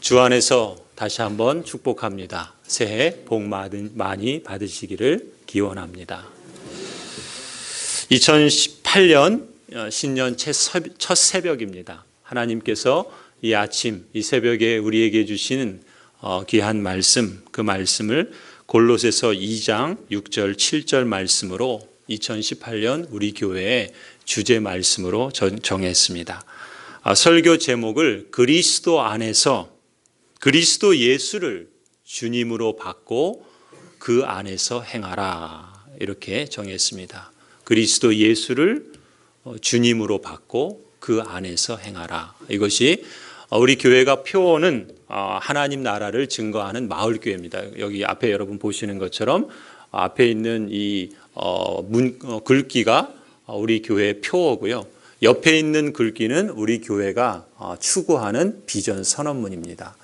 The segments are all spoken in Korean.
주 안에서 다시 한번 축복합니다. 새해 복 많이 받으시기를 기원합니다. 2018년 신년 첫 새벽입니다. 하나님께서 이 아침, 이 새벽에 우리에게 주시는 귀한 말씀, 그 말씀을 골로새서 2장 6절 7절 말씀으로 2018년 우리 교회의 주제 말씀으로 정했습니다. 설교 제목을 그리스도 안에서 그리스도 예수를 주님으로 받고 그 안에서 행하라, 이렇게 정했습니다. 그리스도 예수를 주님으로 받고 그 안에서 행하라. 이것이 우리 교회가 표어는 하나님 나라를 증거하는 마을교회입니다. 여기 앞에 여러분 보시는 것처럼 앞에 있는 이 글귀가 우리 교회의 표어고요. 옆에 있는 글귀는 우리 교회가 추구하는 비전 선언문입니다.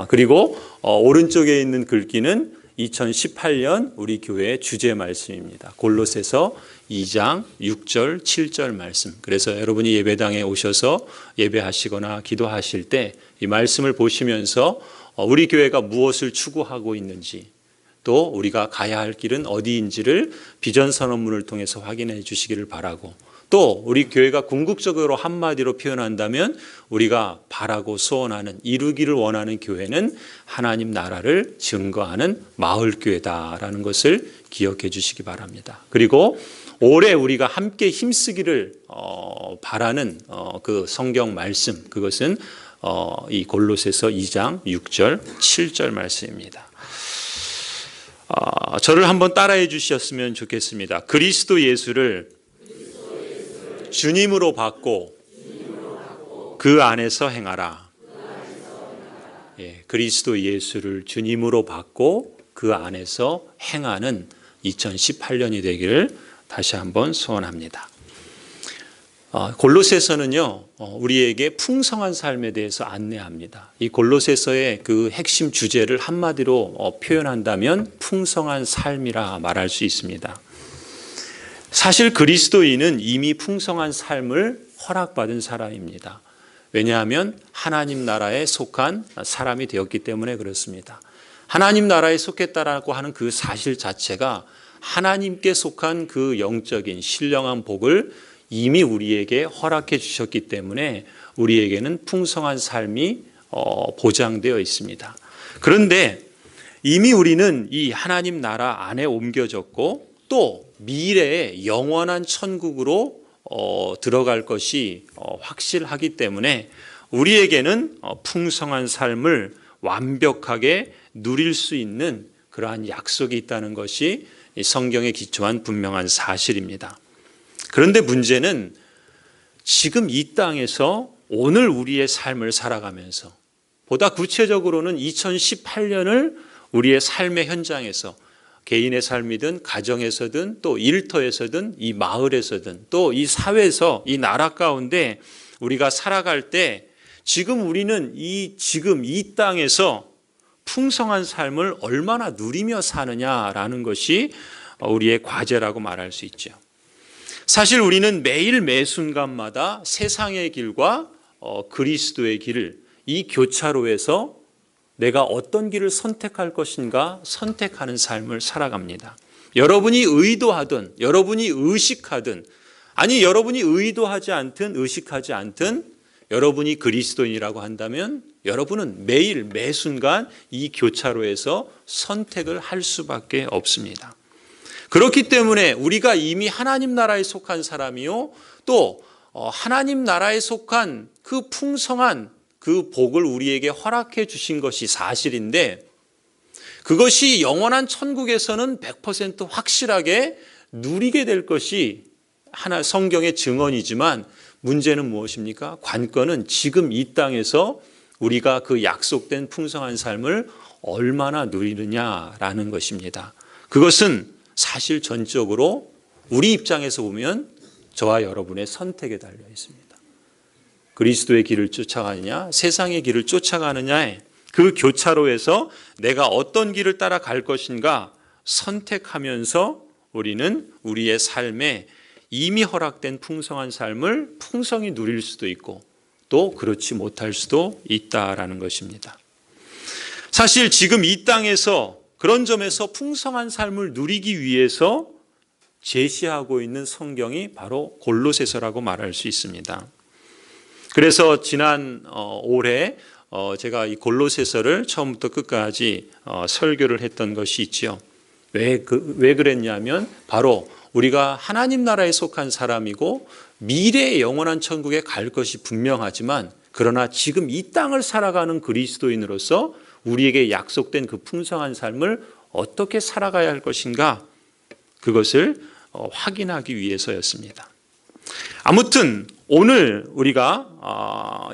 그리고 오른쪽에 있는 글귀는 2018년 우리 교회의 주제 말씀입니다. 골로새서 2장 6절 7절 말씀. 그래서 여러분이 예배당에 오셔서 예배하시거나 기도하실 때 이 말씀을 보시면서 우리 교회가 무엇을 추구하고 있는지, 또 우리가 가야 할 길은 어디인지를 비전 선언문을 통해서 확인해 주시기를 바라고, 또 우리 교회가 궁극적으로 한마디로 표현한다면 우리가 바라고 소원하는, 이루기를 원하는 교회는 하나님 나라를 증거하는 마을교회다라는 것을 기억해 주시기 바랍니다. 그리고 올해 우리가 함께 힘쓰기를 바라는 그 성경 말씀, 그것은 이 골로새서 2장 6절 7절 말씀입니다. 저를 한번 따라해 주셨으면 좋겠습니다. 그리스도 예수를 주님으로 받고 그 안에서 행하라. 예, 그리스도 예수를 주님으로 받고 그 안에서 행하는 2018년이 되기를 다시 한번 소원합니다. 골로새서는요, 우리에게 풍성한 삶에 대해서 안내합니다. 이 골로새서의 그 핵심 주제를 한마디로 표현한다면 풍성한 삶이라 말할 수 있습니다. 사실 그리스도인은 이미 풍성한 삶을 허락받은 사람입니다. 왜냐하면 하나님 나라에 속한 사람이 되었기 때문에 그렇습니다. 하나님 나라에 속했다라고 하는 그 사실 자체가 하나님께 속한 그 영적인 신령한 복을 이미 우리에게 허락해 주셨기 때문에 우리에게는 풍성한 삶이 보장되어 있습니다. 그런데 이미 우리는 이 하나님 나라 안에 옮겨졌고, 또 미래의 영원한 천국으로 들어갈 것이 확실하기 때문에 우리에게는 풍성한 삶을 완벽하게 누릴 수 있는 그러한 약속이 있다는 것이 성경에 기초한 분명한 사실입니다. 그런데 문제는 지금 이 땅에서 오늘 우리의 삶을 살아가면서, 보다 구체적으로는 2018년을 우리의 삶의 현장에서, 개인의 삶이든 가정에서든 또 일터에서든 이 마을에서든 또 이 사회에서 이 나라 가운데 우리가 살아갈 때 지금 우리는 지금 이 땅에서 풍성한 삶을 얼마나 누리며 사느냐라는 것이 우리의 과제라고 말할 수 있죠. 사실 우리는 매일 매 순간마다 세상의 길과 그리스도의 길을, 이 교차로에서 내가 어떤 길을 선택할 것인가 선택하는 삶을 살아갑니다. 여러분이 의도하든 여러분이 의식하든, 아니 여러분이 의도하지 않든 의식하지 않든 여러분이 그리스도인이라고 한다면 여러분은 매일 매 순간 이 교차로에서 선택을 할 수밖에 없습니다. 그렇기 때문에 우리가 이미 하나님 나라에 속한 사람이요, 또 하나님 나라에 속한 그 풍성한 그 복을 우리에게 허락해 주신 것이 사실인데, 그것이 영원한 천국에서는 100% 확실하게 누리게 될 것이 하나 성경의 증언이지만, 문제는 무엇입니까? 관건은 지금 이 땅에서 우리가 그 약속된 풍성한 삶을 얼마나 누리느냐라는 것입니다. 그것은 사실 전적으로 우리 입장에서 보면 저와 여러분의 선택에 달려 있습니다. 그리스도의 길을 쫓아가느냐, 세상의 길을 쫓아가느냐의 그 교차로에서 내가 어떤 길을 따라갈 것인가 선택하면서 우리는 우리의 삶에 이미 허락된 풍성한 삶을 풍성히 누릴 수도 있고 또 그렇지 못할 수도 있다라는 것입니다. 사실 지금 이 땅에서 그런 점에서 풍성한 삶을 누리기 위해서 제시하고 있는 성경이 바로 골로새서라고 말할 수 있습니다. 그래서 지난 올해 제가 이 골로새서를 처음부터 끝까지 설교를 했던 것이 있죠. 왜 그랬냐면 바로 우리가 하나님 나라에 속한 사람이고 미래의 영원한 천국에 갈 것이 분명하지만 그러나 지금 이 땅을 살아가는 그리스도인으로서 우리에게 약속된 그 풍성한 삶을 어떻게 살아가야 할 것인가 그것을 확인하기 위해서였습니다. 아무튼 오늘 우리가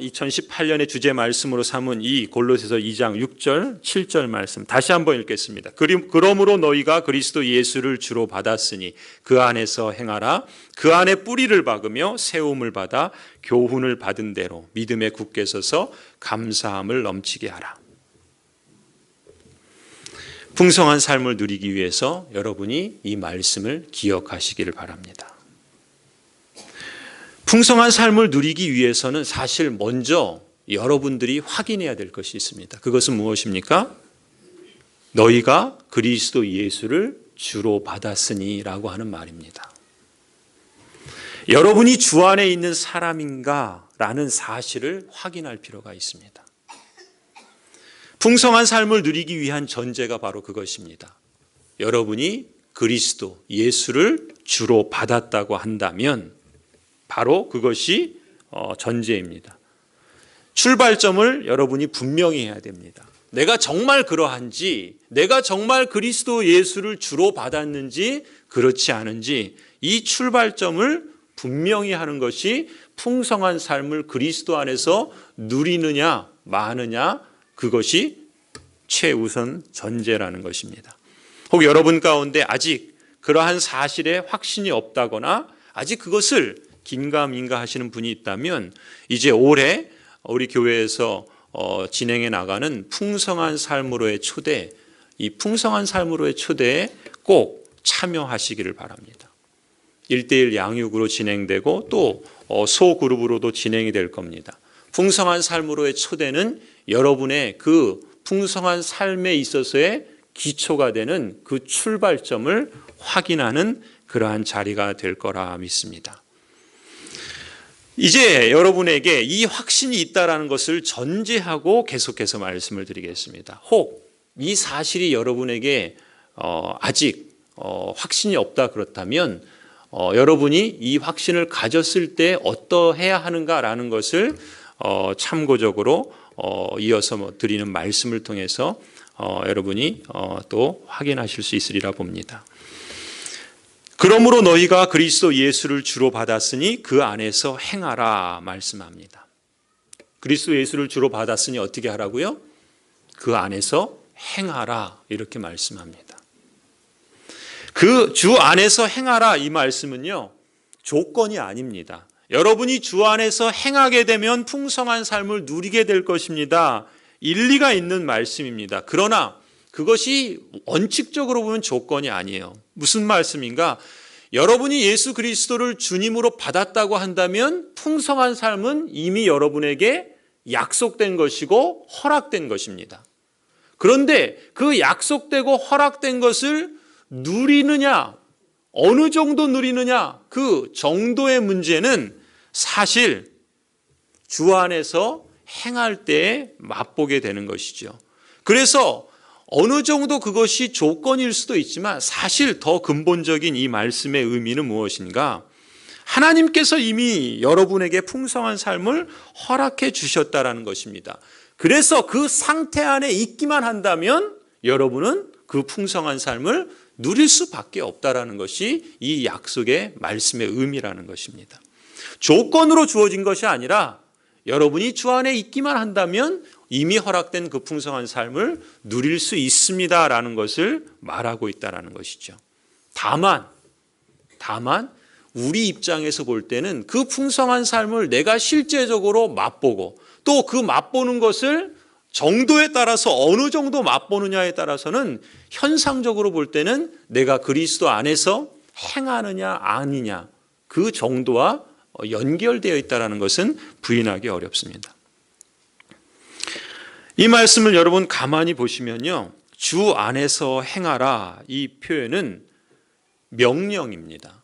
2018년의 주제 말씀으로 삼은 이 골로새서 2장 6절 7절 말씀 다시 한번 읽겠습니다. 그러므로 너희가 그리스도 예수를 주로 받았으니 그 안에서 행하라. 그 안에 뿌리를 박으며 세움을 받아 교훈을 받은 대로 믿음에 굳게 서서 감사함을 넘치게 하라. 풍성한 삶을 누리기 위해서 여러분이 이 말씀을 기억하시기를 바랍니다. 풍성한 삶을 누리기 위해서는 사실 먼저 여러분들이 확인해야 될 것이 있습니다. 그것은 무엇입니까? 너희가 그리스도 예수를 주로 받았으니 라고 하는 말입니다. 여러분이 주 안에 있는 사람인가 라는 사실을 확인할 필요가 있습니다. 풍성한 삶을 누리기 위한 전제가 바로 그것입니다. 여러분이 그리스도 예수를 주로 받았다고 한다면 바로 그것이 전제입니다. 출발점을 여러분이 분명히 해야 됩니다. 내가 정말 그러한지, 내가 정말 그리스도 예수를 주로 받았는지 그렇지 않은지 이 출발점을 분명히 하는 것이 풍성한 삶을 그리스도 안에서 누리느냐 마느냐 그것이 최우선 전제라는 것입니다. 혹 여러분 가운데 아직 그러한 사실에 확신이 없다거나 아직 그것을 긴가민가 하시는 분이 있다면 이제 올해 우리 교회에서 진행해 나가는 풍성한 삶으로의 초대, 이 풍성한 삶으로의 초대에 꼭 참여하시기를 바랍니다. 1:1 양육으로 진행되고 또 소그룹으로도 진행이 될 겁니다. 풍성한 삶으로의 초대는 여러분의 그 풍성한 삶에 있어서의 기초가 되는 그 출발점을 확인하는 그러한 자리가 될 거라 믿습니다. 이제 여러분에게 이 확신이 있다는 것을 전제하고 계속해서 말씀을 드리겠습니다. 혹 이 사실이 여러분에게 아직 확신이 없다 그렇다면 여러분이 이 확신을 가졌을 때 어떠해야 하는가라는 것을 참고적으로 이어서 드리는 말씀을 통해서 여러분이 또 확인하실 수 있으리라 봅니다. 그러므로 너희가 그리스도 예수를 주로 받았으니 그 안에서 행하라 말씀합니다. 그리스도 예수를 주로 받았으니 어떻게 하라고요? 그 안에서 행하라 이렇게 말씀합니다. 그 주 안에서 행하라 이 말씀은요 조건이 아닙니다. 여러분이 주 안에서 행하게 되면 풍성한 삶을 누리게 될 것입니다. 일리가 있는 말씀입니다. 그러나 그것이 원칙적으로 보면 조건이 아니에요. 무슨 말씀인가? 여러분이 예수 그리스도를 주님으로 받았다고 한다면 풍성한 삶은 이미 여러분에게 약속된 것이고 허락된 것입니다. 그런데 그 약속되고 허락된 것을 누리느냐, 어느 정도 누리느냐, 그 정도의 문제는 사실 주 안에서 행할 때에 맛보게 되는 것이죠. 그래서 어느 정도 그것이 조건일 수도 있지만 사실 더 근본적인 이 말씀의 의미는 무엇인가? 하나님께서 이미 여러분에게 풍성한 삶을 허락해 주셨다라는 것입니다. 그래서 그 상태 안에 있기만 한다면 여러분은 그 풍성한 삶을 누릴 수밖에 없다라는 것이 이 약속의 말씀의 의미라는 것입니다. 조건으로 주어진 것이 아니라 여러분이 주 안에 있기만 한다면 이미 허락된 그 풍성한 삶을 누릴 수 있습니다라는 것을 말하고 있다는 것이죠. 다만 우리 입장에서 볼 때는 그 풍성한 삶을 내가 실제적으로 맛보고 또 그 맛보는 것을 정도에 따라서 어느 정도 맛보느냐에 따라서는 현상적으로 볼 때는 내가 그리스도 안에서 행하느냐 아니냐 그 정도와 연결되어 있다는 것은 부인하기 어렵습니다. 이 말씀을 여러분 가만히 보시면요, 주 안에서 행하라, 이 표현은 명령입니다.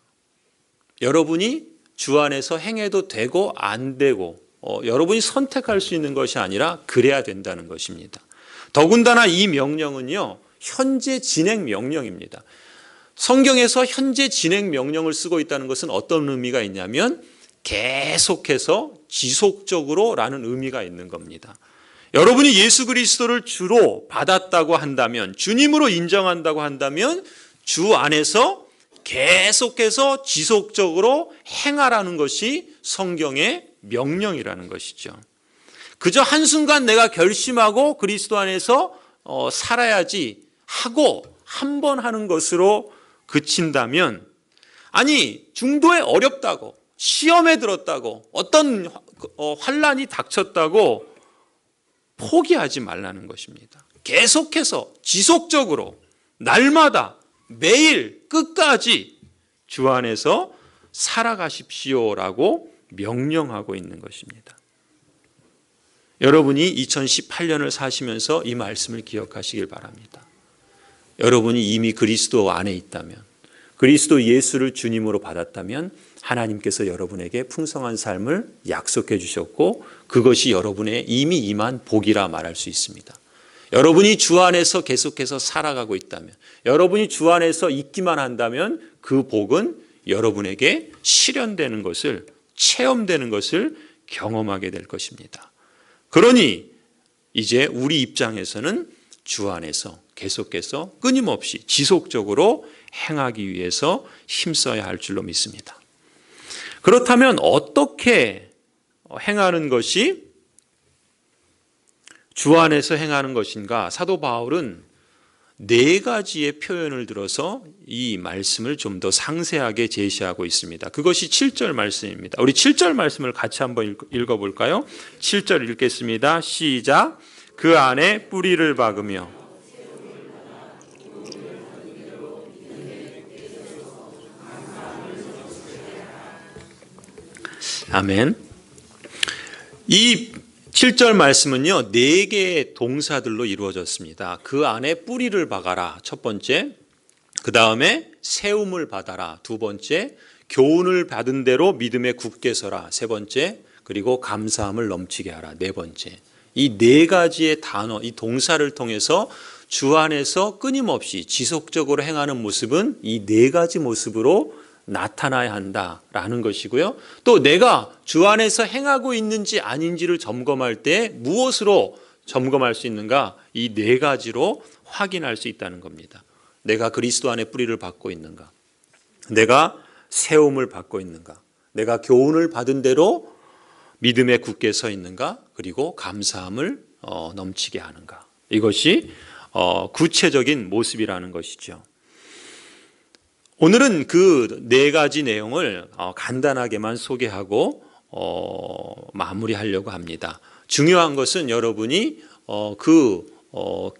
여러분이 주 안에서 행해도 되고 안 되고 여러분이 선택할 수 있는 것이 아니라 그래야 된다는 것입니다. 더군다나 이 명령은요, 현재 진행 명령입니다. 성경에서 현재 진행 명령을 쓰고 있다는 것은 어떤 의미가 있냐면 계속해서 지속적으로 라는 의미가 있는 겁니다. 여러분이 예수 그리스도를 주로 받았다고 한다면, 주님으로 인정한다고 한다면 주 안에서 계속해서 지속적으로 행하라는 것이 성경의 명령이라는 것이죠. 그저 한순간 내가 결심하고 그리스도 안에서 살아야지 하고 한 번 하는 것으로 그친다면, 아니 중도에 어렵다고, 시험에 들었다고, 어떤 환난이 닥쳤다고 포기하지 말라는 것입니다. 계속해서 지속적으로 날마다 매일 끝까지 주 안에서 살아가십시오라고 명령하고 있는 것입니다. 여러분이 2018년을 사시면서 이 말씀을 기억하시길 바랍니다. 여러분이 이미 그리스도 안에 있다면, 그리스도 예수를 주님으로 받았다면 하나님께서 여러분에게 풍성한 삶을 약속해 주셨고 그것이 여러분의 이미 임한 복이라 말할 수 있습니다. 여러분이 주 안에서 계속해서 살아가고 있다면, 여러분이 주 안에서 있기만 한다면 그 복은 여러분에게 실현되는 것을, 체험되는 것을 경험하게 될 것입니다. 그러니 이제 우리 입장에서는 주 안에서 계속해서 끊임없이 지속적으로 행하기 위해서 힘써야 할 줄로 믿습니다. 그렇다면 어떻게 행하는 것이 주 안에서 행하는 것인가? 사도 바울은 4가지의 표현을 들어서 이 말씀을 좀 더 상세하게 제시하고 있습니다. 그것이 7절 말씀입니다. 우리 7절 말씀을 같이 한번 읽어볼까요? 7절 읽겠습니다. 시작. 그 안에 뿌리를 박으며. 아멘. 이 7절 말씀은요, 4개의 동사들로 이루어졌습니다. 그 안에 뿌리를 박아라, 첫 번째. 그 다음에 세움을 받아라, 두 번째. 교훈을 받은 대로 믿음에 굳게 서라, 세 번째. 그리고 감사함을 넘치게 하라, 네 번째. 이 4가지의 단어, 이 동사를 통해서 주 안에서 끊임없이 지속적으로 행하는 모습은 이 4가지 모습으로 나타나야 한다라는 것이고요. 또 내가 주 안에서 행하고 있는지 아닌지를 점검할 때 무엇으로 점검할 수 있는가? 이 4가지로 확인할 수 있다는 겁니다. 내가 그리스도 안에 뿌리를 받고 있는가? 내가 세움을 받고 있는가? 내가 교훈을 받은 대로 믿음에 굳게 서 있는가? 그리고 감사함을 넘치게 하는가? 이것이 구체적인 모습이라는 것이죠. 오늘은 그 4가지 내용을 간단하게만 소개하고 마무리하려고 합니다. 중요한 것은 여러분이 그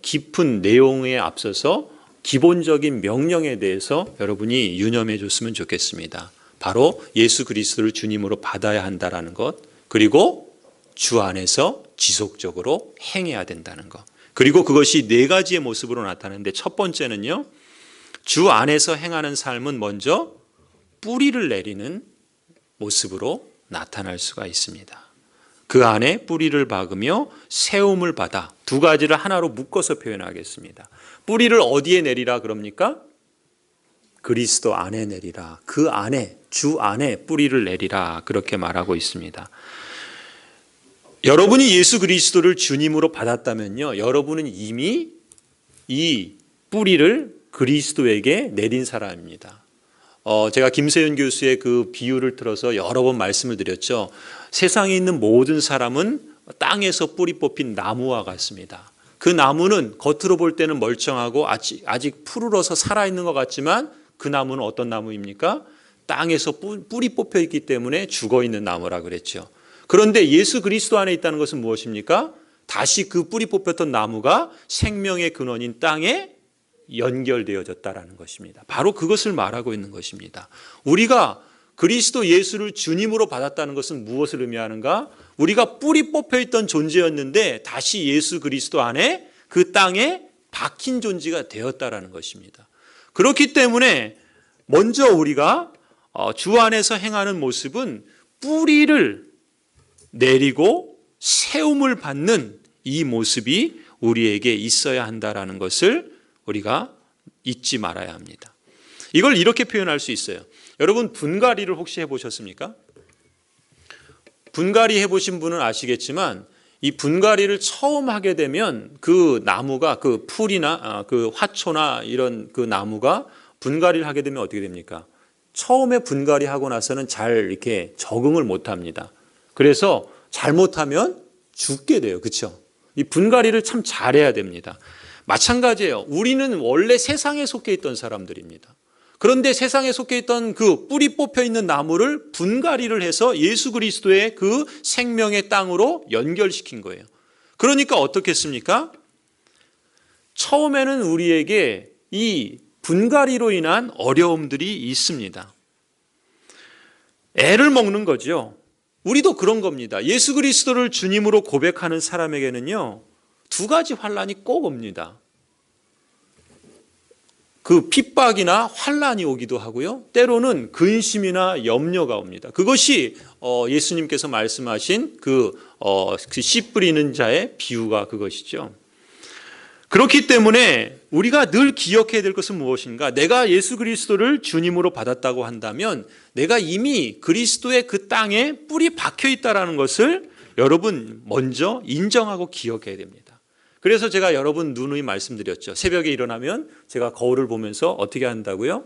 깊은 내용에 앞서서 기본적인 명령에 대해서 여러분이 유념해 줬으면 좋겠습니다. 바로 예수 그리스도를 주님으로 받아야 한다는 것, 그리고 주 안에서 지속적으로 행해야 된다는 것, 그리고 그것이 4가지의 모습으로 나타나는데, 첫 번째는요, 주 안에서 행하는 삶은 먼저 뿌리를 내리는 모습으로 나타날 수가 있습니다. 그 안에 뿌리를 박으며 세움을 받아, 2가지를 하나로 묶어서 표현하겠습니다. 뿌리를 어디에 내리라 그럽니까? 그리스도 안에 내리라. 그 안에, 주 안에 뿌리를 내리라, 그렇게 말하고 있습니다. 여러분이 예수 그리스도를 주님으로 받았다면요, 여러분은 이미 이 뿌리를 그리스도에게 내린 사람입니다. 제가 김세윤 교수의 그 비유를 들어서 여러 번 말씀을 드렸죠. 세상에 있는 모든 사람은 땅에서 뿌리 뽑힌 나무와 같습니다. 그 나무는 겉으로 볼 때는 멀쩡하고 아직 푸르러서 살아있는 것 같지만 그 나무는 어떤 나무입니까? 땅에서 뿌리 뽑혀 있기 때문에 죽어있는 나무라 그랬죠. 그런데 예수 그리스도 안에 있다는 것은 무엇입니까? 다시 그 뿌리 뽑혔던 나무가 생명의 근원인 땅에 연결되어졌다라는 것입니다. 바로 그것을 말하고 있는 것입니다. 우리가 그리스도 예수를 주님으로 받았다는 것은 무엇을 의미하는가? 우리가 뿌리 뽑혀 있던 존재였는데 다시 예수 그리스도 안에 그 땅에 박힌 존재가 되었다라는 것입니다. 그렇기 때문에 먼저 우리가 주 안에서 행하는 모습은 뿌리를 내리고 세움을 받는 이 모습이 우리에게 있어야 한다라는 것을 우리가 잊지 말아야 합니다. 이걸 이렇게 표현할 수 있어요. 여러분 분갈이를 혹시 해보셨습니까? 분갈이 해보신 분은 아시겠지만 이 분갈이를 처음 하게 되면 그 나무가 그 풀이나 그 화초나 이런 그 나무가 분갈이를 하게 되면 어떻게 됩니까? 처음에 분갈이 하고 나서는 잘 이렇게 적응을 못 합니다. 그래서 잘못하면 죽게 돼요. 그렇죠? 이 분갈이를 참 잘해야 됩니다. 마찬가지예요. 우리는 원래 세상에 속해 있던 사람들입니다. 그런데 세상에 속해 있던 그 뿌리 뽑혀 있는 나무를 분갈이를 해서 예수 그리스도의 그 생명의 땅으로 연결시킨 거예요. 그러니까 어떻겠습니까? 처음에는 우리에게 이 분갈이로 인한 어려움들이 있습니다. 애를 먹는 거죠. 우리도 그런 겁니다. 예수 그리스도를 주님으로 고백하는 사람에게는요, 두 가지 환난이 꼭 옵니다. 그 핍박이나 환난이 오기도 하고요. 때로는 근심이나 염려가 옵니다. 그것이 예수님께서 말씀하신 그 씨 뿌리는 자의 비유가 그것이죠. 그렇기 때문에 우리가 늘 기억해야 될 것은 무엇인가? 내가 예수 그리스도를 주님으로 받았다고 한다면 내가 이미 그리스도의 그 땅에 뿌리 박혀 있다는 것을 여러분 먼저 인정하고 기억해야 됩니다. 그래서 제가 여러분 누누이 말씀드렸죠. 새벽에 일어나면 제가 거울을 보면서 어떻게 한다고요?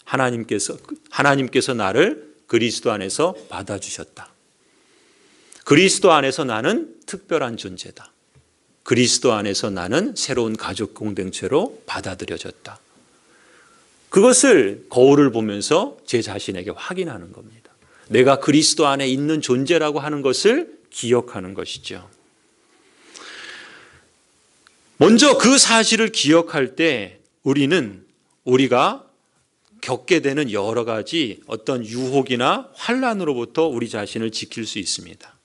하나님께서 나를 그리스도 안에서 받아주셨다. 그리스도 안에서 나는 특별한 존재다. 그리스도 안에서 나는 새로운 가족 공동체로 받아들여졌다. 그것을 거울을 보면서 제 자신에게 확인하는 겁니다. 내가 그리스도 안에 있는 존재라고 하는 것을 기억하는 것이죠. 먼저 그 사실을 기억할 때 우리가 겪게 되는 여러 가지 어떤 유혹이나 환난으로부터 우리 자신을 지킬 수 있습니다.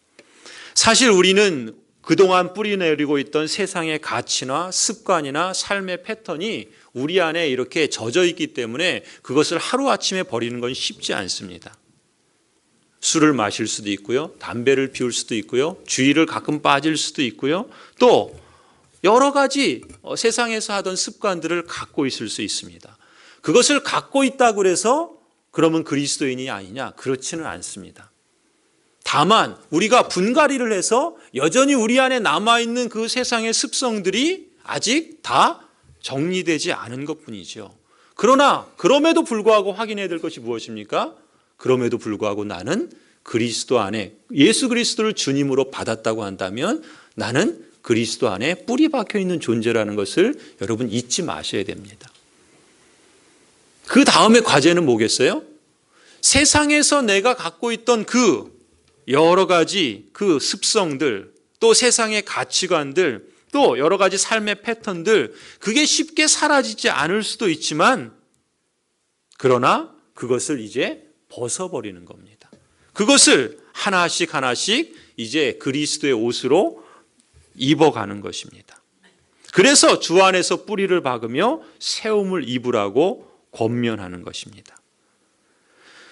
사실 우리는 그동안 뿌리내리고 있던 세상의 가치나 습관이나 삶의 패턴이 우리 안에 이렇게 젖어 있기 때문에 그것을 하루아침에 버리는 건 쉽지 않습니다. 술을 마실 수도 있고요. 담배를 피울 수도 있고요. 주의를 가끔 빠질 수도 있고요. 또 여러 가지 세상에서 하던 습관들을 갖고 있을 수 있습니다. 그것을 갖고 있다고 해서 그러면 그리스도인이 아니냐? 그렇지는 않습니다. 다만 우리가 분갈이를 해서 여전히 우리 안에 남아있는 그 세상의 습성들이 아직 다 정리되지 않은 것뿐이죠. 그러나 그럼에도 불구하고 확인해야 될 것이 무엇입니까? 그럼에도 불구하고 나는 그리스도 안에 예수 그리스도를 주님으로 받았다고 한다면 나는 그리스도 안에 뿌리 박혀 있는 존재라는 것을 여러분 잊지 마셔야 됩니다. 그 다음에 과제는 뭐겠어요? 세상에서 내가 갖고 있던 그 여러 가지 그 습성들, 또 세상의 가치관들, 또 여러 가지 삶의 패턴들, 그게 쉽게 사라지지 않을 수도 있지만 그러나 그것을 이제 벗어버리는 겁니다. 그것을 하나씩 이제 그리스도의 옷으로 입어가는 것입니다. 그래서 주 안에서 뿌리를 박으며 세움을 입으라고 권면하는 것입니다.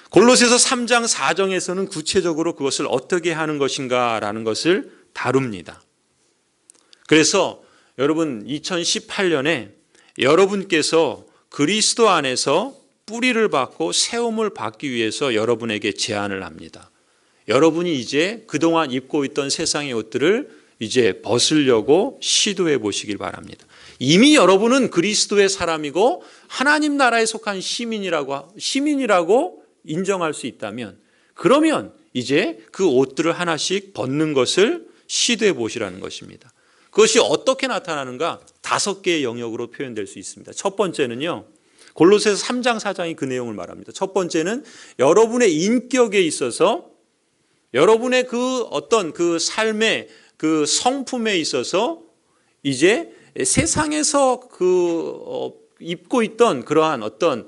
골로새서 3장 4절에서는 구체적으로 그것을 어떻게 하는 것인가라는 것을 다룹니다. 그래서 여러분 2018년에 여러분께서 그리스도 안에서 뿌리를 박고 세움을 받기 위해서 여러분에게 제안을 합니다. 여러분이 이제 그동안 입고 있던 세상의 옷들을 이제 벗으려고 시도해 보시길 바랍니다. 이미 여러분은 그리스도의 사람이고 하나님 나라에 속한 시민이라고 인정할 수 있다면 그러면 이제 그 옷들을 하나씩 벗는 것을 시도해 보시라는 것입니다. 그것이 어떻게 나타나는가? 5개의 영역으로 표현될 수 있습니다. 첫 번째는요. 골로새서 3장 4장이 그 내용을 말합니다. 첫 번째는 여러분의 인격에 있어서 여러분의 그 어떤 그 삶의 그 성품에 있어서 이제 세상에서 입고 있던 그러한 어떤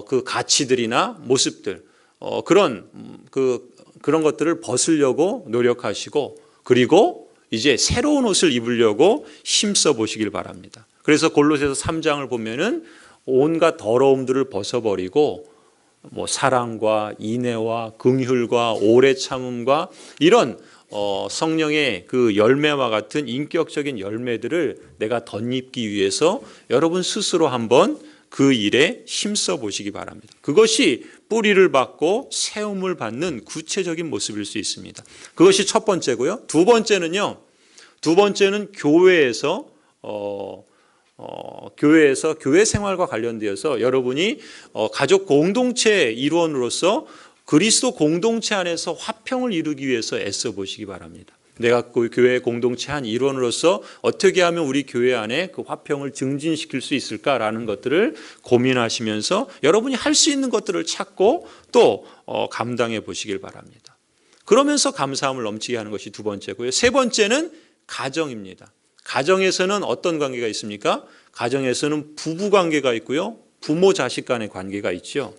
그 가치들이나 모습들 그런 그 그런 것들을 벗으려고 노력하시고 그리고 이제 새로운 옷을 입으려고 힘써 보시길 바랍니다. 그래서 골로새서 3장을 보면은 온갖 더러움들을 벗어버리고 뭐 사랑과 인애와 긍휼과 오래 참음과 이런 성령의 그 열매와 같은 인격적인 열매들을 내가 덧입기 위해서 여러분 스스로 한번 그 일에 힘써 보시기 바랍니다. 그것이 뿌리를 받고 세움을 받는 구체적인 모습일 수 있습니다. 그것이 첫 번째고요. 두 번째는 교회에서 교회 생활과 관련되어서 여러분이 가족 공동체 일원으로서 그리스도 공동체 안에서 화평을 이루기 위해서 애써 보시기 바랍니다. 내가 그 교회 공동체 한 일원으로서 어떻게 하면 우리 교회 안에 그 화평을 증진시킬 수 있을까라는 것들을 고민하시면서 여러분이 할 수 있는 것들을 찾고 또 감당해 보시길 바랍니다. 그러면서 감사함을 넘치게 하는 것이 두 번째고요. 세 번째는 가정입니다. 가정에서는 어떤 관계가 있습니까? 가정에서는 부부 관계가 있고요. 부모 자식 간의 관계가 있죠.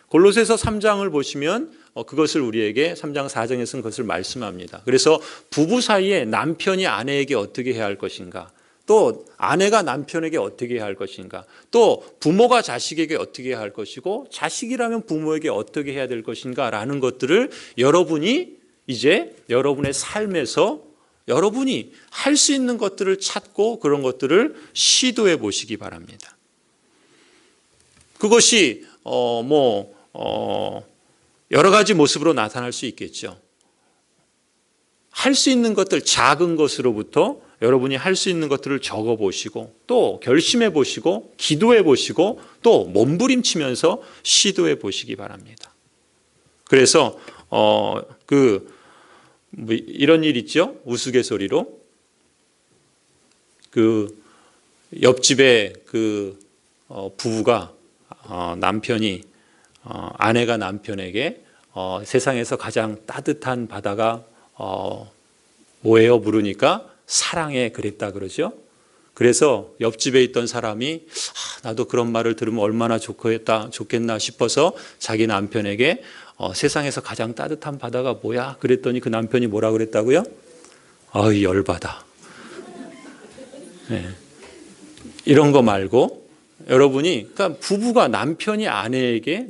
골로새서 3장을 보시면 그것을 우리에게 3장 4장에서는 그것을 말씀합니다. 그래서 부부 사이에 남편이 아내에게 어떻게 해야 할 것인가, 또 아내가 남편에게 어떻게 해야 할 것인가, 또 부모가 자식에게 어떻게 해야 할 것이고 자식이라면 부모에게 어떻게 해야 될 것인가라는 것들을 여러분이 이제 여러분의 삶에서 여러분이 할 수 있는 것들을 찾고 그런 것들을 시도해 보시기 바랍니다. 그것이 여러 가지 모습으로 나타날 수 있겠죠. 할 수 있는 것들, 작은 것으로부터 여러분이 할 수 있는 것들을 적어 보시고 또 결심해 보시고 기도해 보시고 또 몸부림치면서 시도해 보시기 바랍니다. 그래서 이런 일 있죠. 우스갯소리로 그 옆집에 그 부부가 남편이 아내가 남편에게 세상에서 가장 따뜻한 바다가 뭐예요? 물으니까 사랑해 그랬다 그러죠. 그래서 옆집에 있던 사람이 나도 그런 말을 들으면 얼마나 좋겠나 싶어서 자기 남편에게 세상에서 가장 따뜻한 바다가 뭐야? 그랬더니 그 남편이 뭐라 그랬다고요? 열받아. 네. 이런 거 말고 여러분이 그러니까 부부가 남편이 아내에게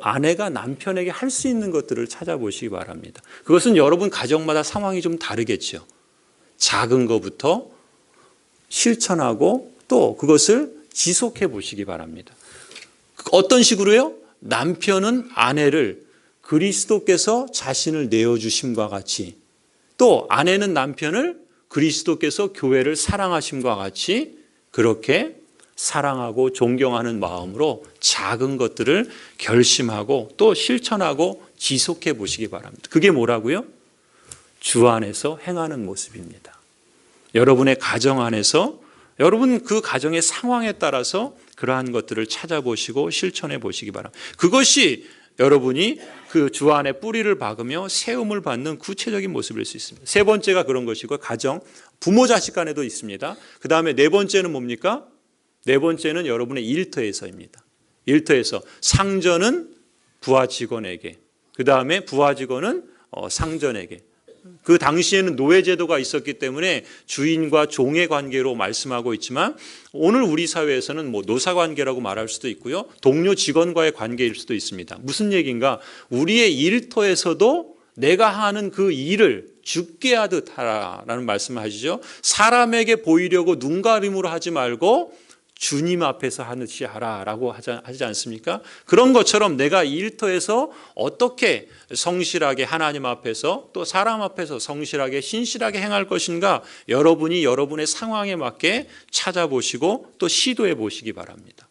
아내가 남편에게 할 수 있는 것들을 찾아보시기 바랍니다. 그것은 여러분 가정마다 상황이 좀 다르겠죠. 작은 것부터 실천하고 또 그것을 지속해 보시기 바랍니다. 어떤 식으로요? 남편은 아내를 그리스도께서 자신을 내어주심과 같이 또 아내는 남편을 그리스도께서 교회를 사랑하심과 같이 그렇게 사랑하고 존경하는 마음으로 작은 것들을 결심하고 또 실천하고 지속해 보시기 바랍니다. 그게 뭐라고요? 주 안에서 행하는 모습입니다. 여러분의 가정 안에서 여러분 그 가정의 상황에 따라서 그러한 것들을 찾아보시고 실천해 보시기 바랍니다. 그것이 여러분이 그 주 안에 뿌리를 박으며 세움을 받는 구체적인 모습일 수 있습니다. 세 번째가 그런 것이고 가정, 부모 자식 간에도 있습니다. 그 다음에 네 번째는 뭡니까? 네 번째는 여러분의 일터에서입니다. 일터에서 상전은 부하 직원에게, 그 다음에 부하 직원은 상전에게. 그 당시에는 노예제도가 있었기 때문에 주인과 종의 관계로 말씀하고 있지만 오늘 우리 사회에서는 노사관계라고 말할 수도 있고요. 동료 직원과의 관계일 수도 있습니다. 무슨 얘기인가? 우리의 일터에서도 내가 하는 그 일을 죽게 하듯 하라라는 말씀을 하시죠. 사람에게 보이려고 눈가림으로 하지 말고 주님 앞에서 하듯이 하라라고 하지 않습니까? 그런 것처럼 내가 일터에서 어떻게 성실하게 하나님 앞에서 또 사람 앞에서 성실하게 신실하게 행할 것인가 여러분이 여러분의 상황에 맞게 찾아보시고 또 시도해 보시기 바랍니다.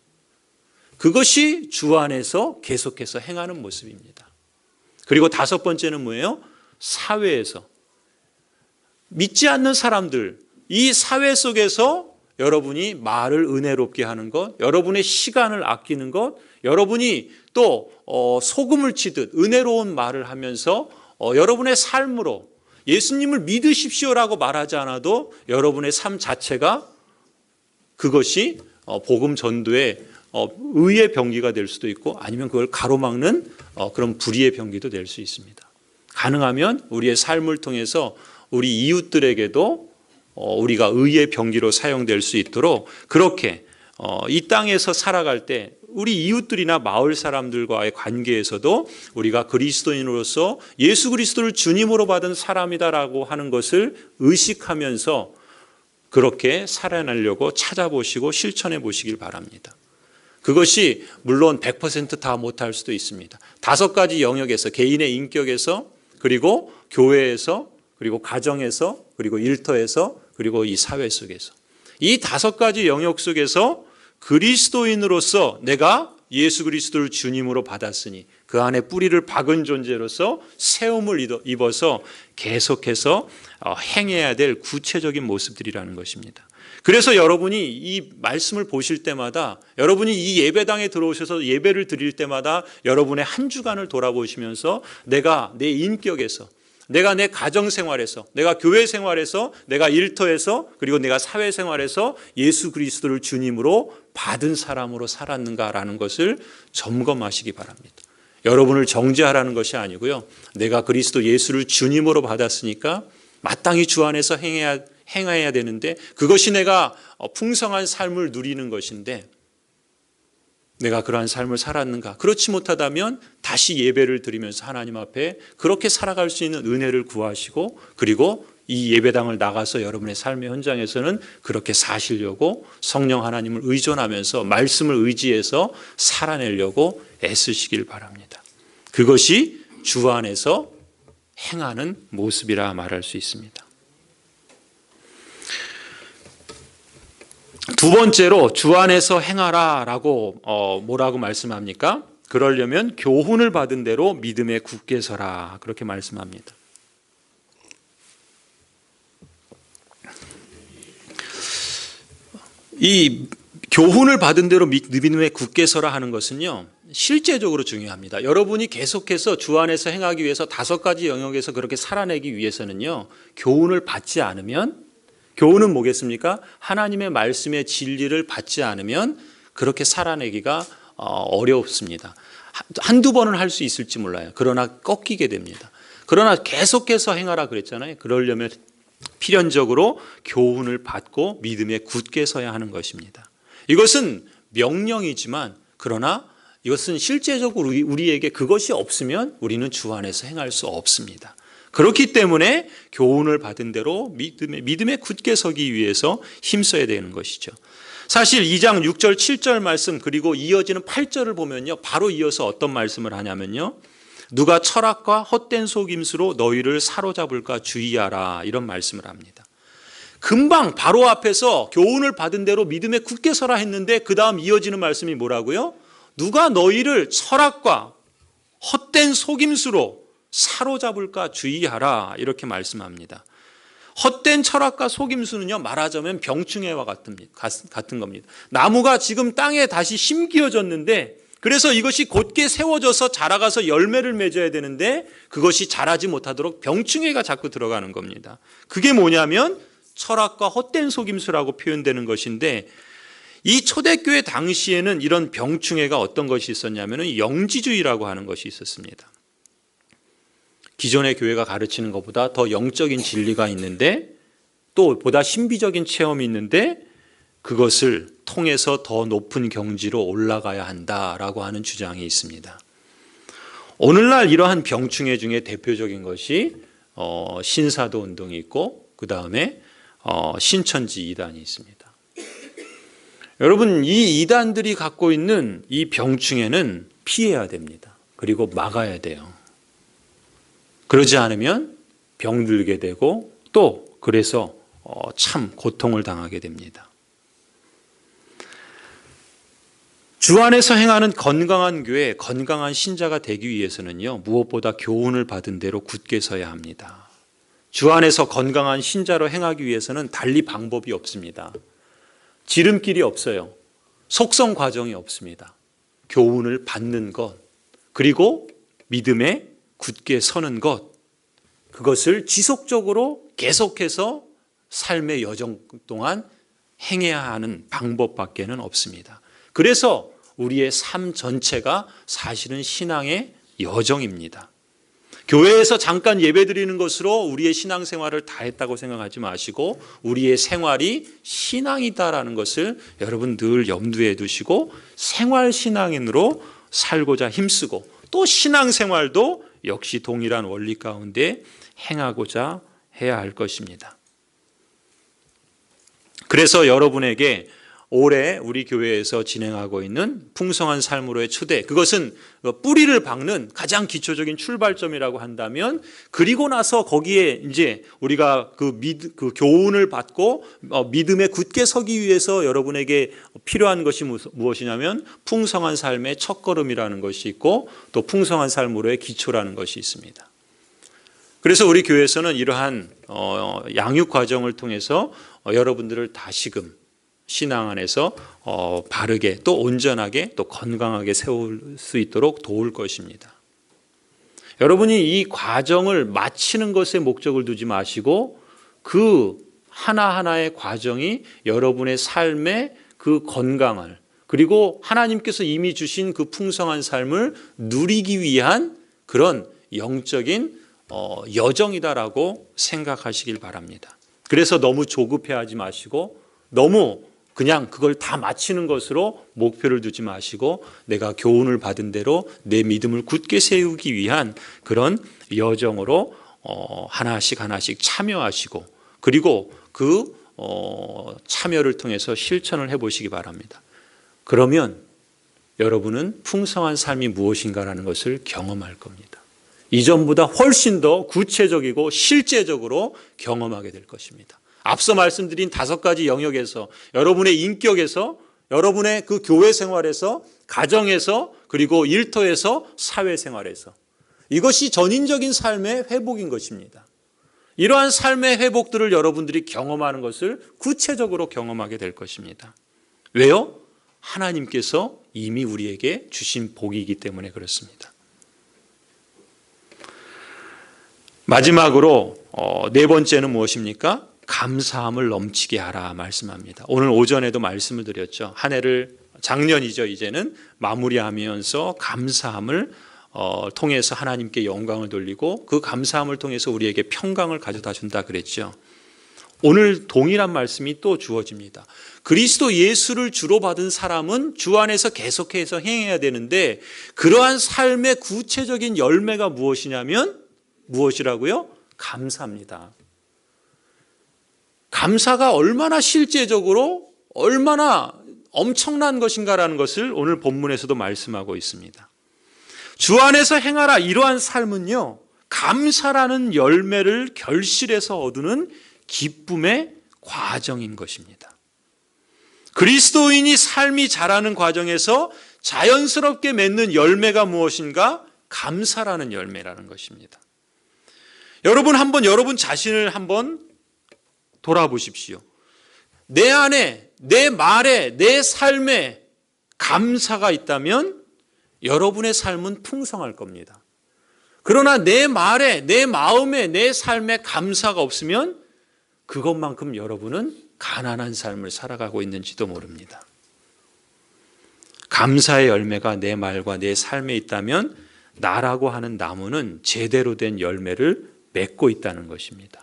그것이 주 안에서 계속해서 행하는 모습입니다. 그리고 다섯 번째는 뭐예요? 사회에서 믿지 않는 사람들, 이 사회 속에서 여러분이 말을 은혜롭게 하는 것, 여러분의 시간을 아끼는 것, 여러분이 또 소금을 치듯 은혜로운 말을 하면서 여러분의 삶으로 예수님을 믿으십시오라고 말하지 않아도 여러분의 삶 자체가 그것이 복음 전도의 의의 병기가 될 수도 있고 아니면 그걸 가로막는 그런 불의의 병기도 될 수 있습니다. 가능하면 우리의 삶을 통해서 우리 이웃들에게도 우리가 의의 병기로 사용될 수 있도록 그렇게 이 땅에서 살아갈 때 우리 이웃들이나 마을 사람들과의 관계에서도 우리가 그리스도인으로서 예수 그리스도를 주님으로 받은 사람이다라고 하는 것을 의식하면서 그렇게 살아내려고 찾아보시고 실천해 보시길 바랍니다. 그것이 물론 100% 못할 수도 있습니다. 5가지 영역에서 개인의 인격에서 그리고 교회에서 그리고 가정에서 그리고 일터에서 그리고 이 사회 속에서 이 5가지 영역 속에서 그리스도인으로서 내가 예수 그리스도를 주님으로 받았으니 그 안에 뿌리를 박은 존재로서 세움을 입어서 계속해서 행해야 될 구체적인 모습들이라는 것입니다. 그래서 여러분이 이 말씀을 보실 때마다 여러분이 이 예배당에 들어오셔서 예배를 드릴 때마다 여러분의 한 주간을 돌아보시면서 내가 내 인격에서 내가 내 가정생활에서 내가 교회생활에서 내가 일터에서 그리고 내가 사회생활에서 예수 그리스도를 주님으로 받은 사람으로 살았는가라는 것을 점검하시기 바랍니다. 여러분을 정죄하라는 것이 아니고요. 내가 그리스도 예수를 주님으로 받았으니까 마땅히 주 안에서 행해야 되는데 그것이 내가 풍성한 삶을 누리는 것인데 내가 그러한 삶을 살았는가? 그렇지 못하다면 다시 예배를 드리면서 하나님 앞에 그렇게 살아갈 수 있는 은혜를 구하시고 그리고 이 예배당을 나가서 여러분의 삶의 현장에서는 그렇게 사시려고 성령 하나님을 의존하면서 말씀을 의지해서 살아내려고 애쓰시길 바랍니다. 그것이 주 안에서 행하는 모습이라 말할 수 있습니다. 두 번째로 주 안에서 행하라라고 뭐라고 말씀합니까? 그러려면 교훈을 받은 대로 믿음에 굳게 서라 그렇게 말씀합니다. 이 교훈을 받은 대로 믿음에 굳게 서라 하는 것은요 실제적으로 중요합니다. 여러분이 계속해서 주 안에서 행하기 위해서 5가지 영역에서 그렇게 살아내기 위해서는요 교훈을 받지 않으면 교훈은 뭐겠습니까? 하나님의 말씀의 진리를 받지 않으면 그렇게 살아내기가 어렵습니다. 한두 번은 할 수 있을지 몰라요. 그러나 꺾이게 됩니다. 그러나 계속해서 행하라 그랬잖아요. 그러려면 필연적으로 교훈을 받고 믿음에 굳게 서야 하는 것입니다. 이것은 명령이지만 그러나 이것은 실제적으로 우리에게 그것이 없으면 우리는 주 안에서 행할 수 없습니다. 그렇기 때문에 교훈을 받은 대로 믿음에 굳게 서기 위해서 힘써야 되는 것이죠. 사실 2장 6절 7절 말씀 그리고 이어지는 8절을 보면요. 바로 이어서 어떤 말씀을 하냐면요. 누가 철학과 헛된 속임수로 너희를 사로잡을까 주의하라 이런 말씀을 합니다. 금방 바로 앞에서 교훈을 받은 대로 믿음에 굳게 서라 했는데 그 다음 이어지는 말씀이 뭐라고요? 누가 너희를 철학과 헛된 속임수로 사로잡을까 주의하라 이렇게 말씀합니다. 헛된 철학과 속임수는요 말하자면 병충해와 같은 겁니다. 나무가 지금 땅에 다시 심기어졌는데 그래서 이것이 곧게 세워져서 자라가서 열매를 맺어야 되는데 그것이 자라지 못하도록 병충해가 자꾸 들어가는 겁니다. 그게 뭐냐면 철학과 헛된 속임수라고 표현되는 것인데 이 초대교회 당시에는 이런 병충해가 어떤 것이 있었냐면 영지주의라고 하는 것이 있었습니다. 기존의 교회가 가르치는 것보다 더 영적인 진리가 있는데 또 보다 신비적인 체험이 있는데 그것을 통해서 더 높은 경지로 올라가야 한다라고 하는 주장이 있습니다. 오늘날 이러한 병충해 중에 대표적인 것이 신사도 운동이 있고 그 다음에 신천지 이단이 있습니다. 여러분 이 이단들이 갖고 있는 이 병충해는 피해야 됩니다. 그리고 막아야 돼요. 그러지 않으면 병들게 되고 또 그래서 참 고통을 당하게 됩니다. 주 안에서 행하는 건강한 교회, 건강한 신자가 되기 위해서는요 무엇보다 교훈을 받은 대로 굳게 서야 합니다. 주 안에서 건강한 신자로 행하기 위해서는 달리 방법이 없습니다. 지름길이 없어요. 속성 과정이 없습니다. 교훈을 받는 것 그리고 믿음에 굳게 서는 것 그것을 지속적으로 계속해서 삶의 여정 동안 행해야 하는 방법밖에는 없습니다. 그래서 우리의 삶 전체가 사실은 신앙의 여정입니다. 교회에서 잠깐 예배 드리는 것으로 우리의 신앙생활을 다 했다고 생각하지 마시고 우리의 생활이 신앙이다라는 것을 여러분 늘 염두에 두시고 생활신앙인으로 살고자 힘쓰고 또 신앙생활도 역시 동일한 원리 가운데 행하고자 해야 할 것입니다. 그래서 여러분에게 올해 우리 교회에서 진행하고 있는 풍성한 삶으로의 초대, 그것은 뿌리를 박는 가장 기초적인 출발점이라고 한다면, 그리고 나서 거기에 이제 우리가 그 교훈을 받고 믿음에 굳게 서기 위해서 여러분에게 필요한 것이 무엇이냐면 풍성한 삶의 첫걸음이라는 것이 있고 또 풍성한 삶으로의 기초라는 것이 있습니다. 그래서 우리 교회에서는 이러한 양육 과정을 통해서 여러분들을 다시금 신앙 안에서 바르게 또 온전하게 또 건강하게 세울 수 있도록 도울 것입니다. 여러분이 이 과정을 마치는 것에 목적을 두지 마시고 그 하나하나의 과정이 여러분의 삶의 그 건강을 그리고 하나님께서 이미 주신 그 풍성한 삶을 누리기 위한 그런 영적인 여정이다라고 생각하시길 바랍니다. 그래서 너무 조급해하지 마시고 너무 그냥 그걸 다 마치는 것으로 목표를 두지 마시고 내가 교훈을 받은 대로 내 믿음을 굳게 세우기 위한 그런 여정으로 하나씩 참여하시고 그리고 그 참여를 통해서 실천을 해보시기 바랍니다. 그러면 여러분은 풍성한 삶이 무엇인가라는 것을 경험할 겁니다. 이전보다 훨씬 더 구체적이고 실제적으로 경험하게 될 것입니다. 앞서 말씀드린 5가지 영역에서 여러분의 인격에서 여러분의 그 교회 생활에서 가정에서 그리고 일터에서 사회생활에서 이것이 전인적인 삶의 회복인 것입니다. 이러한 삶의 회복들을 여러분들이 경험하는 것을 구체적으로 경험하게 될 것입니다. 왜요? 하나님께서 이미 우리에게 주신 복이기 때문에 그렇습니다. 마지막으로 4번째는 무엇입니까? 감사함을 넘치게 하라 말씀합니다. 오늘 오전에도 말씀을 드렸죠. 한 해를 작년이죠. 이제는 마무리하면서 감사함을 통해서 하나님께 영광을 돌리고 그 감사함을 통해서 우리에게 평강을 가져다 준다 그랬죠. 오늘 동일한 말씀이 또 주어집니다. 그리스도 예수를 주로 받은 사람은 주 안에서 계속해서 행해야 되는데 그러한 삶의 구체적인 열매가 무엇이냐면 무엇이라고요? 감사입니다. 감사가 얼마나 실제적으로 얼마나 엄청난 것인가라는 것을 오늘 본문에서도 말씀하고 있습니다. 주 안에서 행하라 이러한 삶은요, 감사라는 열매를 결실해서 얻는 기쁨의 과정인 것입니다. 그리스도인이 삶이 자라는 과정에서 자연스럽게 맺는 열매가 무엇인가? 감사라는 열매라는 것입니다. 여러분 한번 여러분 자신을 한번 돌아보십시오. 내 안에, 내 말에, 내 삶에 감사가 있다면 여러분의 삶은 풍성할 겁니다. 그러나 내 말에, 내 마음에, 내 삶에 감사가 없으면 그것만큼 여러분은 가난한 삶을 살아가고 있는지도 모릅니다. 감사의 열매가 내 말과 내 삶에 있다면 나라고 하는 나무는 제대로 된 열매를 맺고 있다는 것입니다.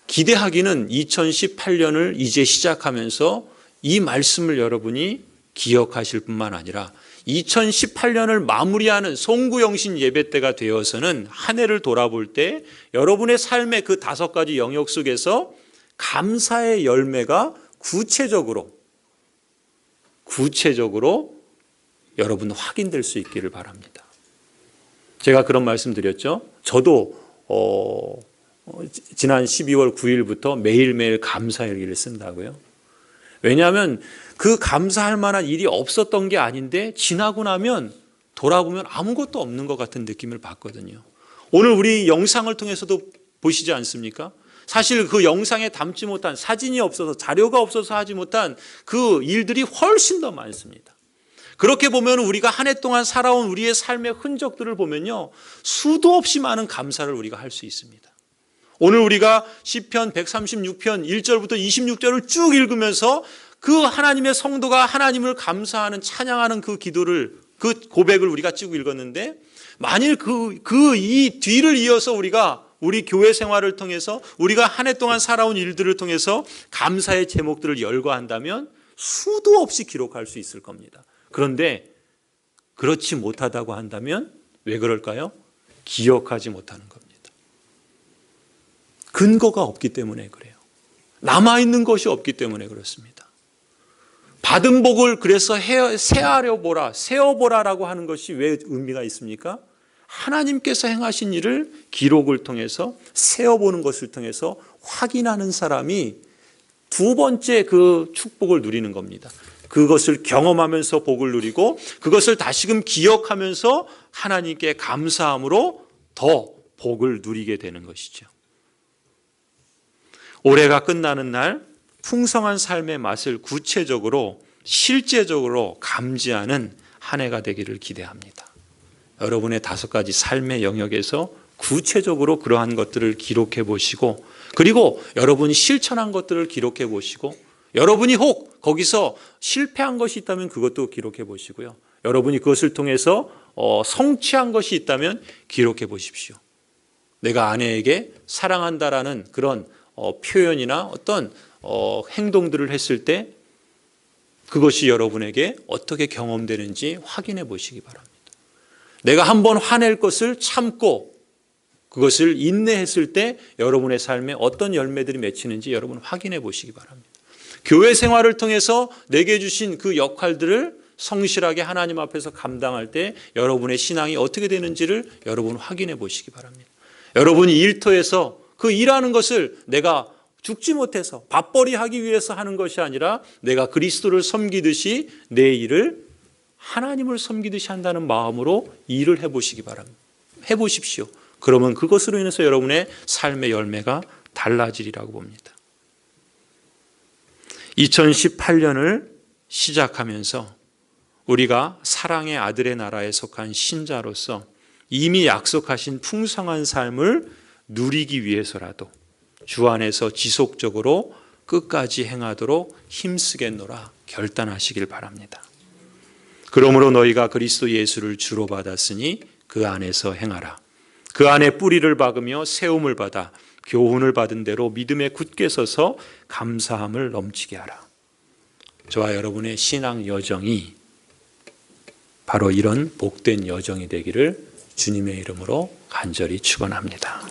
기대하기는 2018년을 이제 시작하면서 이 말씀을 여러분이 기억하실 뿐만 아니라 2018년을 마무리하는 송구영신 예배 때가 되어서는 한 해를 돌아볼 때 여러분의 삶의 그 5가지 영역 속에서 감사의 열매가 구체적으로 여러분 확인될 수 있기를 바랍니다. 제가 그런 말씀 드렸죠. 저도 지난 12월 9일부터 매일매일 감사일기를 쓴다고요. 왜냐하면 그 감사할 만한 일이 없었던 게 아닌데 지나고 나면 돌아보면 아무것도 없는 것 같은 느낌을 받거든요. 오늘 우리 영상을 통해서도 보시지 않습니까? 사실 그 영상에 담지 못한, 사진이 없어서 자료가 없어서 하지 못한 그 일들이 훨씬 더 많습니다. 그렇게 보면 우리가 한 해 동안 살아온 우리의 삶의 흔적들을 보면요, 수도 없이 많은 감사를 우리가 할 수 있습니다. 오늘 우리가 시편 136편 1절부터 26절을 쭉 읽으면서 그 하나님의 성도가 하나님을 감사하는 찬양하는 그 기도를, 그 고백을 우리가 쭉 읽었는데 만일 이 뒤를 이어서 우리 교회 생활을 통해서 우리가 한 해 동안 살아온 일들을 통해서 감사의 제목들을 열거한다면 수도 없이 기록할 수 있을 겁니다. 그런데 그렇지 못하다고 한다면 왜 그럴까요? 기억하지 못하는 겁니다. 근거가 없기 때문에 그래요. 남아있는 것이 없기 때문에 그렇습니다. 받은 복을 그래서 세어보라라고 하는 것이 왜 의미가 있습니까? 하나님께서 행하신 일을 기록을 통해서 세어보는 것을 통해서 확인하는 사람이 두 번째 그 축복을 누리는 겁니다. 그것을 경험하면서 복을 누리고 그것을 다시금 기억하면서 하나님께 감사함으로 더 복을 누리게 되는 것이죠. 올해가 끝나는 날 풍성한 삶의 맛을 구체적으로 실제적으로 감지하는 한 해가 되기를 기대합니다. 여러분의 5가지 삶의 영역에서 구체적으로 그러한 것들을 기록해 보시고 그리고 여러분이 실천한 것들을 기록해 보시고 여러분이 혹 거기서 실패한 것이 있다면 그것도 기록해 보시고요. 여러분이 그것을 통해서 성취한 것이 있다면 기록해 보십시오. 내가 아내에게 사랑한다라는 그런 표현이나 어떤 행동들을 했을 때 그것이 여러분에게 어떻게 경험되는지 확인해 보시기 바랍니다. 내가 한번 화낼 것을 참고 그것을 인내했을 때 여러분의 삶에 어떤 열매들이 맺히는지 여러분 확인해 보시기 바랍니다. 교회 생활을 통해서 내게 주신 그 역할들을 성실하게 하나님 앞에서 감당할 때 여러분의 신앙이 어떻게 되는지를 여러분 확인해 보시기 바랍니다. 여러분이 일터에서 그 일하는 것을 내가 죽지 못해서 밥벌이 하기 위해서 하는 것이 아니라 내가 그리스도를 섬기듯이 내 일을 하나님을 섬기듯이 한다는 마음으로 일을 해보시기 바랍니다. 해보십시오. 그러면 그것으로 인해서 여러분의 삶의 열매가 달라지리라고 봅니다. 2018년을 시작하면서 우리가 사랑의 아들의 나라에 속한 신자로서 이미 약속하신 풍성한 삶을 누리기 위해서라도 주 안에서 지속적으로 끝까지 행하도록 힘쓰겠노라 결단하시길 바랍니다. 그러므로 너희가 그리스도 예수를 주로 받았으니 그 안에서 행하라. 그 안에 뿌리를 박으며 세움을 받아 교훈을 받은 대로 믿음에 굳게 서서 감사함을 넘치게 하라. 저와 여러분의 신앙 여정이 바로 이런 복된 여정이 되기를 주님의 이름으로 간절히 축원합니다.